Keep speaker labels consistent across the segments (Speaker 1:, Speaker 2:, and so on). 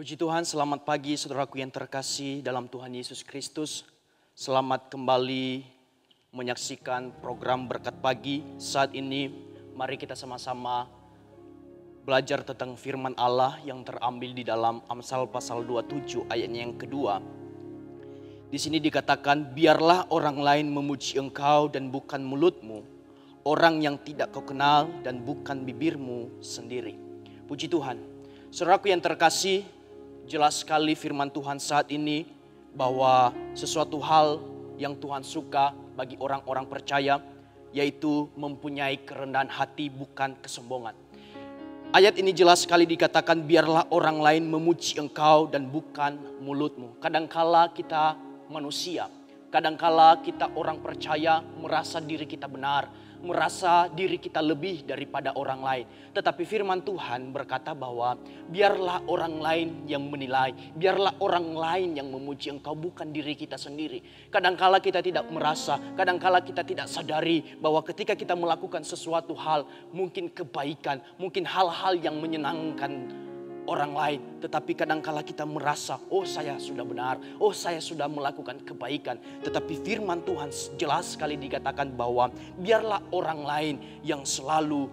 Speaker 1: Puji Tuhan, selamat pagi saudaraku yang terkasih dalam Tuhan Yesus Kristus. Selamat kembali menyaksikan program Berkat Pagi. Saat ini mari kita sama-sama belajar tentang firman Allah yang terambil di dalam Amsal pasal 27 ayatnya yang kedua. Di sini dikatakan, biarlah orang lain memuji engkau dan bukan mulutmu, orang yang tidak kau kenal dan bukan bibirmu sendiri. Puji Tuhan. Saudaraku yang terkasih, jelas sekali firman Tuhan saat ini bahwa sesuatu hal yang Tuhan suka bagi orang-orang percaya, yaitu mempunyai kerendahan hati bukan kesombongan. Ayat ini jelas sekali dikatakan, biarlah orang lain memuji engkau dan bukan mulutmu. Kadangkala kita manusia, kadangkala kita orang percaya merasa diri kita benar, merasa diri kita lebih daripada orang lain. Tetapi firman Tuhan berkata bahwa biarlah orang lain yang menilai, biarlah orang lain yang memuji engkau, bukan diri kita sendiri. Kadangkala kita tidak merasa, kadangkala kita tidak sadari bahwa ketika kita melakukan sesuatu hal, mungkin kebaikan, mungkin hal-hal yang menyenangkan orang lain, tetapi kadangkala kita merasa, oh saya sudah benar, oh saya sudah melakukan kebaikan. Tetapi firman Tuhan jelas sekali dikatakan bahwa biarlah orang lain yang selalu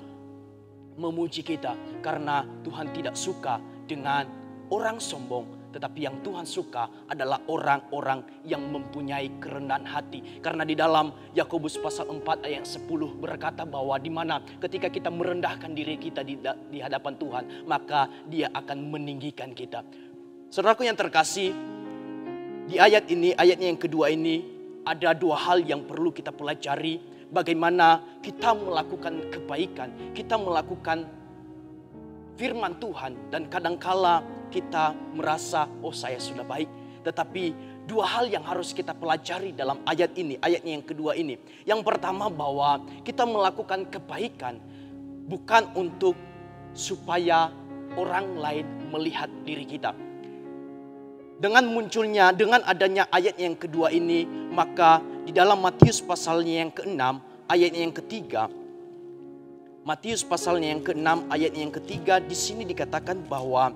Speaker 1: memuji kita, karena Tuhan tidak suka dengan orang sombong. Tetapi yang Tuhan suka adalah orang-orang yang mempunyai kerendahan hati. Karena di dalam Yakobus pasal 4 ayat 10 berkata bahwa di mana ketika kita merendahkan diri kita di hadapan Tuhan, maka Dia akan meninggikan kita. Saudaraku yang terkasih, di ayat ini, ayatnya yang kedua ini, ada dua hal yang perlu kita pelajari. Bagaimana kita melakukan kebaikan, kita melakukan firman Tuhan, dan kadangkala kita merasa, oh saya sudah baik. Tetapi dua hal yang harus kita pelajari dalam ayat ini, ayatnya yang kedua ini. Yang pertama bahwa kita melakukan kebaikan bukan untuk supaya orang lain melihat diri kita. Dengan munculnya, dengan adanya ayat yang kedua ini, maka di dalam Matius pasalnya yang ke-6, ayatnya yang ketiga, Matius pasalnya yang ke-6 ayatnya yang ketiga, di sini dikatakan bahwa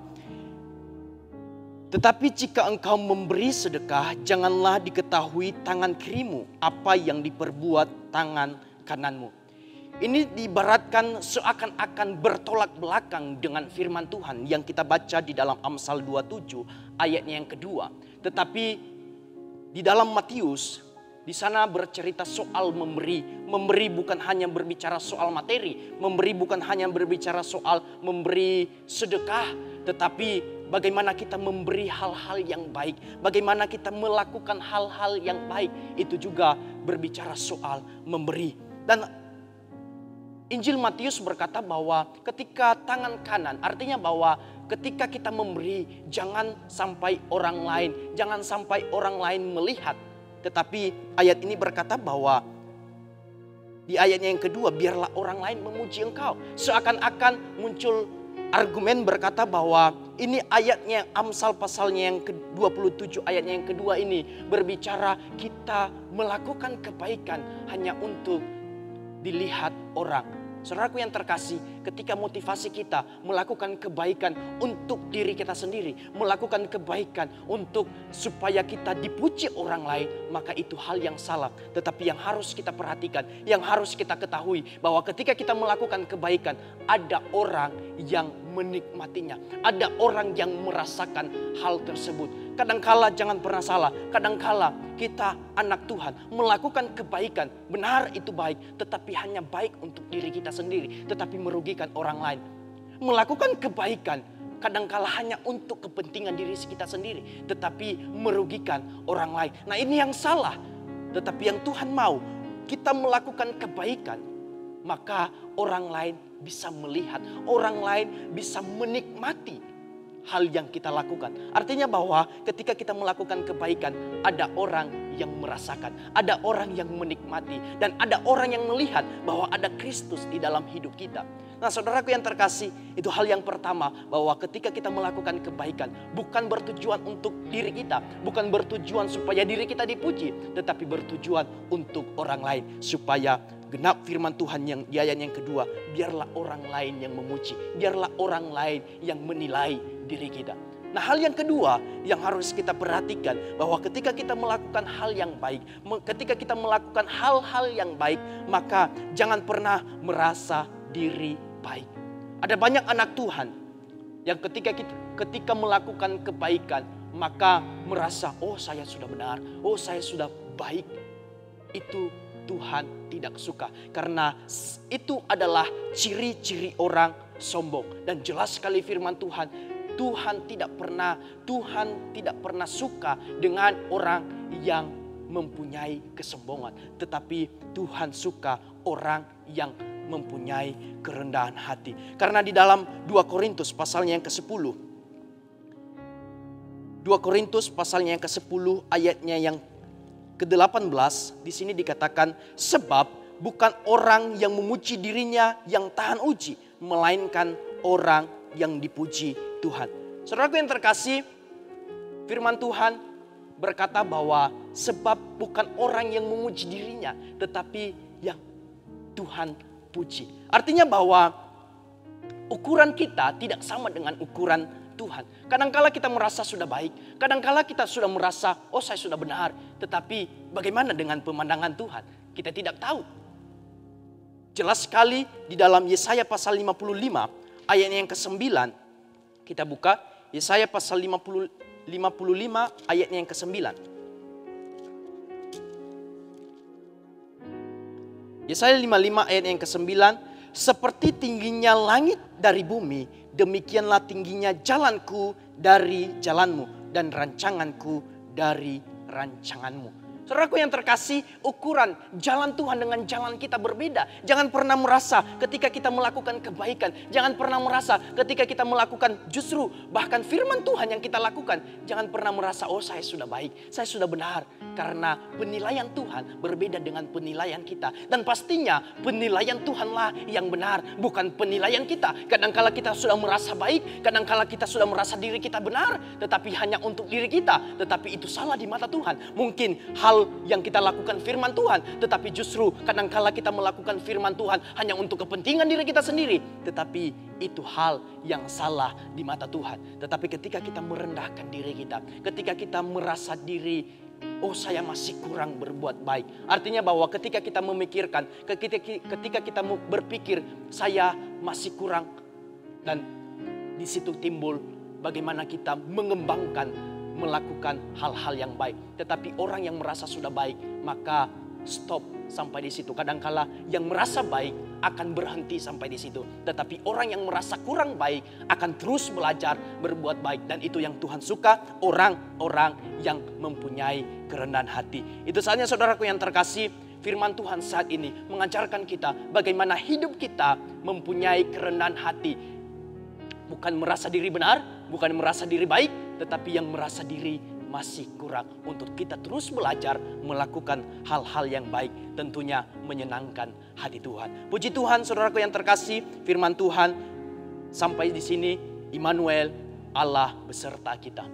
Speaker 1: tetapi jika engkau memberi sedekah, janganlah diketahui tangan kirimu apa yang diperbuat tangan kananmu. Ini diibaratkan seakan-akan bertolak belakang dengan firman Tuhan yang kita baca di dalam Amsal 27 ayatnya yang kedua. Tetapi di dalam Matius, di sana bercerita soal memberi. Memberi bukan hanya berbicara soal materi. Memberi bukan hanya berbicara soal memberi sedekah. Tetapi bagaimana kita memberi hal-hal yang baik. Bagaimana kita melakukan hal-hal yang baik. Itu juga berbicara soal memberi. Dan Injil Matius berkata bahwa ketika tangan kanan, artinya bahwa ketika kita memberi, jangan sampai orang lain, jangan sampai orang lain melihat. Tetapi ayat ini berkata bahwa di ayatnya yang kedua, biarlah orang lain memuji engkau. Seakan-akan muncul argumen berkata bahwa ini ayatnya Amsal pasalnya yang ke-27 ayatnya yang kedua ini berbicara kita melakukan kebaikan hanya untuk dilihat orang. Saudaraku yang terkasih, ketika motivasi kita melakukan kebaikan untuk diri kita sendiri, melakukan kebaikan untuk supaya kita dipuji orang lain, maka itu hal yang salah. Tetapi yang harus kita perhatikan, yang harus kita ketahui, bahwa ketika kita melakukan kebaikan, ada orang yang menikmatinya, ada orang yang merasakan hal tersebut. Kadangkala jangan pernah salah, kadangkala kita anak Tuhan melakukan kebaikan, benar itu baik, tetapi hanya baik untuk diri kita sendiri, tetapi merugikan orang lain. Melakukan kebaikan kadangkala hanya untuk kepentingan diri kita sendiri, tetapi merugikan orang lain. Nah, ini yang salah. Tetapi yang Tuhan mau, kita melakukan kebaikan, maka orang lain bisa melihat, orang lain bisa menikmati hal yang kita lakukan. Artinya bahwa ketika kita melakukan kebaikan, ada orang yang merasakan, ada orang yang menikmati, dan ada orang yang melihat bahwa ada Kristus di dalam hidup kita. Nah, saudaraku yang terkasih, itu hal yang pertama, bahwa ketika kita melakukan kebaikan, bukan bertujuan untuk diri kita, bukan bertujuan supaya diri kita dipuji, tetapi bertujuan untuk orang lain, supaya genap firman Tuhan yang di ayat yang kedua, biarlah orang lain yang memuji, biarlah orang lain yang menilai diri kita. Nah, hal yang kedua yang harus kita perhatikan, bahwa ketika kita melakukan hal yang baik, ketika kita melakukan hal-hal yang baik, maka jangan pernah merasa diri baik. Ada banyak anak Tuhan yang ketika melakukan kebaikan, maka merasa, oh saya sudah benar, oh saya sudah baik. Itu Tuhan tidak suka, karena itu adalah ciri-ciri orang sombong. Dan jelas sekali firman Tuhan, Tuhan tidak pernah suka dengan orang yang mempunyai kesombongan, tetapi Tuhan suka orang yang mempunyai kerendahan hati. Karena di dalam 2 Korintus pasalnya yang ke-10, 2 Korintus pasalnya yang ke-10 ayatnya yang ke-18, di sini dikatakan, sebab bukan orang yang memuji dirinya yang tahan uji, melainkan orang yang dipuji Tuhan. Saudaraku yang terkasih, firman Tuhan berkata bahwa sebab bukan orang yang memuji dirinya, tetapi yang Tuhan puji. Artinya bahwa ukuran kita tidak sama dengan ukuran Tuhan. Kadangkala kita merasa sudah baik, kadangkala kita sudah merasa, oh saya sudah benar. Tetapi bagaimana dengan pemandangan Tuhan? Kita tidak tahu. Jelas sekali di dalam Yesaya pasal 55 ayat yang ke-9. Kita buka Yesaya pasal 55 ayat yang ke-9. Yesaya 55 ayat yang ke-9. Seperti tingginya langit dari bumi, demikianlah tingginya jalanku dari jalanmu dan rancanganku dari rancanganmu. Saudaraku yang terkasih, ukuran jalan Tuhan dengan jalan kita berbeda. Jangan pernah merasa ketika kita melakukan kebaikan, jangan pernah merasa ketika kita melakukan justru bahkan firman Tuhan yang kita lakukan, jangan pernah merasa, oh saya sudah baik, saya sudah benar. Karena penilaian Tuhan berbeda dengan penilaian kita. Dan pastinya penilaian Tuhanlah yang benar, bukan penilaian kita. Kadangkala kita sudah merasa baik, kadangkala kita sudah merasa diri kita benar, tetapi hanya untuk diri kita. Tetapi itu salah di mata Tuhan. Mungkin hal yang kita lakukan firman Tuhan, tetapi justru kadangkala kita melakukan firman Tuhan hanya untuk kepentingan diri kita sendiri. Tetapi itu hal yang salah di mata Tuhan. Tetapi ketika kita merendahkan diri kita, ketika kita merasa diri, oh saya masih kurang berbuat baik. Artinya bahwa ketika kita memikirkan, ketika kita berpikir saya masih kurang, dan di situ timbul bagaimana kita mengembangkan melakukan hal-hal yang baik. Tetapi orang yang merasa sudah baik, maka stop sampai di situ. Kadangkala yang merasa baik akan berhenti sampai di situ. Tetapi orang yang merasa kurang baik akan terus belajar berbuat baik. Dan itu yang Tuhan suka, orang-orang yang mempunyai kerendahan hati. Itu saatnya saudaraku yang terkasih, firman Tuhan saat ini mengajarkan kita bagaimana hidup kita mempunyai kerendahan hati. Bukan merasa diri benar, bukan merasa diri baik, tetapi yang merasa diri masih kurang, untuk kita terus belajar melakukan hal-hal yang baik, tentunya menyenangkan hati Tuhan. Puji Tuhan, saudaraku yang terkasih, firman Tuhan sampai di sini. Immanuel, Allah beserta kita.